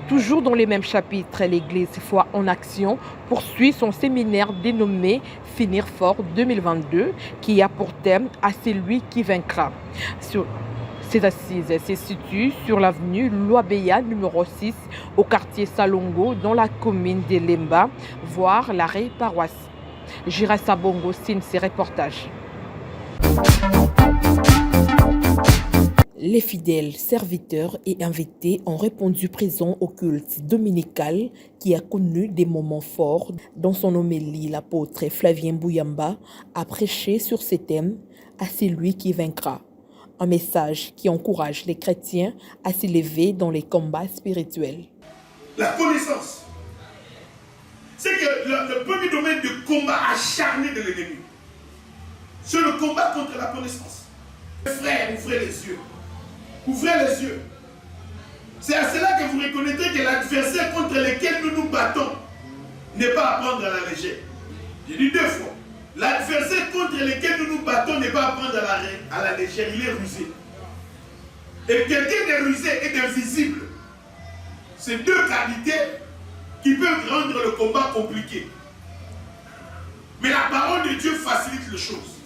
Toujours dans les mêmes chapitres, l'Église Foi en Action poursuit son séminaire dénommé Finir fort 2022 qui a pour thème « À celui qui vaincra ». Ces assises se situent sur l'avenue Loabeya numéro 6 au quartier Salongo dans la commune de Lemba, voire l'arrêt paroisse. Gira Sabongo signe ses reportages. Les fidèles, serviteurs et invités ont répondu présents au culte dominical qui a connu des moments forts. Dans son homélie, l'apôtre Flavien Bouyamba a prêché sur ce thème « À celui qui vaincra ». Un message qui encourage les chrétiens à s'élever dans les combats spirituels. La connaissance, c'est que le premier domaine de combat acharné de l'ennemi, c'est le combat contre la connaissance. Frères, ouvrez les yeux. Ouvrez les yeux. C'est à cela que vous reconnaîtrez que l'adversaire contre lequel nous nous battons n'est pas à prendre à la légère. J'ai dit 2 fois. L'adversaire contre lequel nous nous battons n'est pas à prendre à la légère. Il est rusé. Et quelqu'un de rusé et d'invisible. C'est 2 qualités qui peuvent rendre le combat compliqué. Mais la parole de Dieu facilite les choses.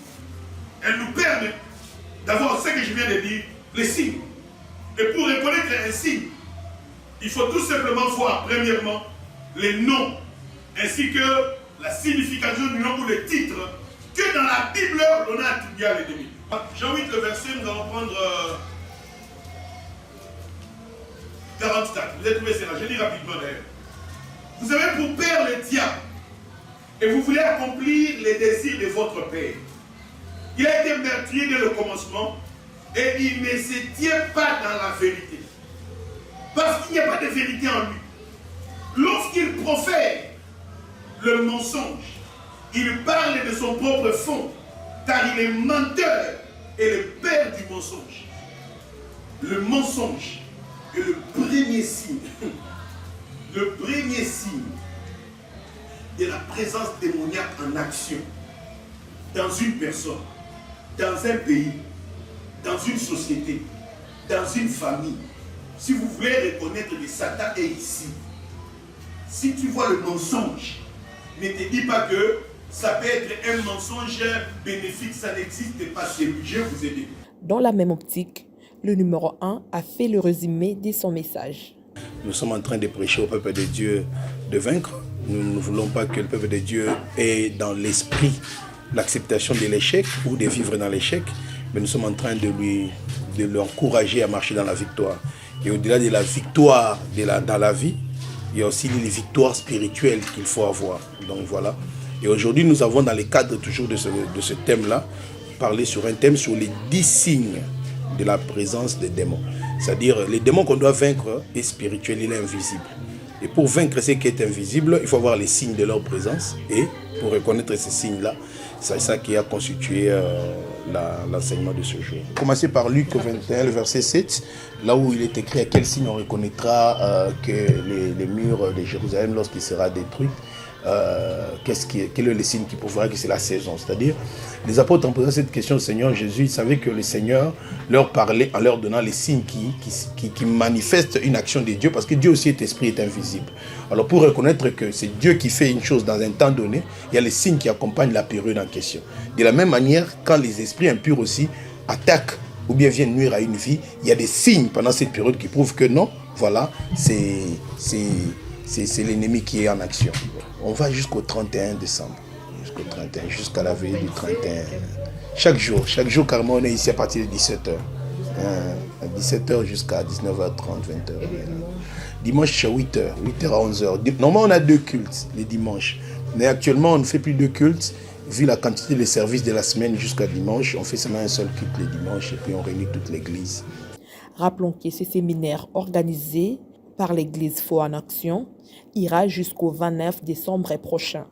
Elle nous permet d'avoir ce que je viens de dire, les signes. Et pour reconnaître un signe, il faut tout simplement voir, premièrement, les noms, ainsi que la signification du nom ou le titre que dans la Bible, on a attribué à l'ennemi. Jean 8, le verset, nous allons prendre 44. Vous avez trouvé cela, je lis rapidement d'ailleurs. Vous avez pour père le diable, et vous voulez accomplir les désirs de votre père. Il a été meurtrier dès le commencement, et il ne se tient pas dans la vérité. Parce qu'il n'y a pas de vérité en lui. Lorsqu'il profère le mensonge, il parle de son propre fond, car il est menteur et le père du mensonge. Le mensonge est le premier signe, le premier signe de la présence démoniaque en action dans une personne, dans un pays, dans une société, dans une famille. Si vous voulez reconnaître que Satan est ici, si tu vois le mensonge, ne te dis pas que ça peut être un mensonge bénéfique, ça n'existe pas chez lui. Je vous ai dit. Dans la même optique, le numéro 1 a fait le résumé de son message. Nous sommes en train de prêcher au peuple de Dieu de vaincre. Nous ne voulons pas que le peuple de Dieu ait dans l'esprit l'acceptation de l'échec ou de vivre dans l'échec, mais nous sommes en train de l'encourager à marcher dans la victoire. Et au-delà de la victoire dans la vie, il y a aussi les victoires spirituelles qu'il faut avoir. Donc voilà. Et aujourd'hui, nous avons dans le cadre toujours de ce thème-là, parlé sur un thème sur les 10 signes de la présence des démons. C'est-à-dire, les démons qu'on doit vaincre est spirituel, il est invisible. Et pour vaincre ce qui est invisible, il faut avoir les signes de leur présence. Et pour reconnaître ces signes-là, c'est ça qui a constitué l'enseignement de ce jour. Commencer par Luc 21, le verset 7, là où il est écrit à quel signe on reconnaîtra que les murs de Jérusalem, lorsqu'il sera détruit, quel est le signe qui prouvera que c'est la saison. C'est-à-dire, les apôtres en posant cette question au Seigneur Jésus, ils savaient que le Seigneur leur parlait en leur donnant les signes qui manifestent une action de Dieu, parce que Dieu aussi est esprit, est invisible. Alors pour reconnaître que c'est Dieu qui fait une chose dans un temps donné, il y a les signes qui accompagnent la période en question. De la même manière, quand les esprits impurs aussi attaquent ou bien viennent nuire à une vie, il y a des signes pendant cette période qui prouvent que non, voilà, c'est l'ennemi qui est en action. On va jusqu'au 31 décembre, jusqu'à la veille du 31. Chaque jour, carrément, on est ici à partir de 17h. À 17h jusqu'à 19h30, 20h. Dimanche, 8h à 11h. Normalement, on a 2 cultes les dimanches. Mais actuellement, on ne fait plus 2 cultes. Vu la quantité de services de la semaine jusqu'à dimanche, on fait seulement un seul culte les dimanches et puis on réunit toute l'église. Rappelons que ce séminaire organisé par l'Église Foi en Action ira jusqu'au 29 décembre prochain.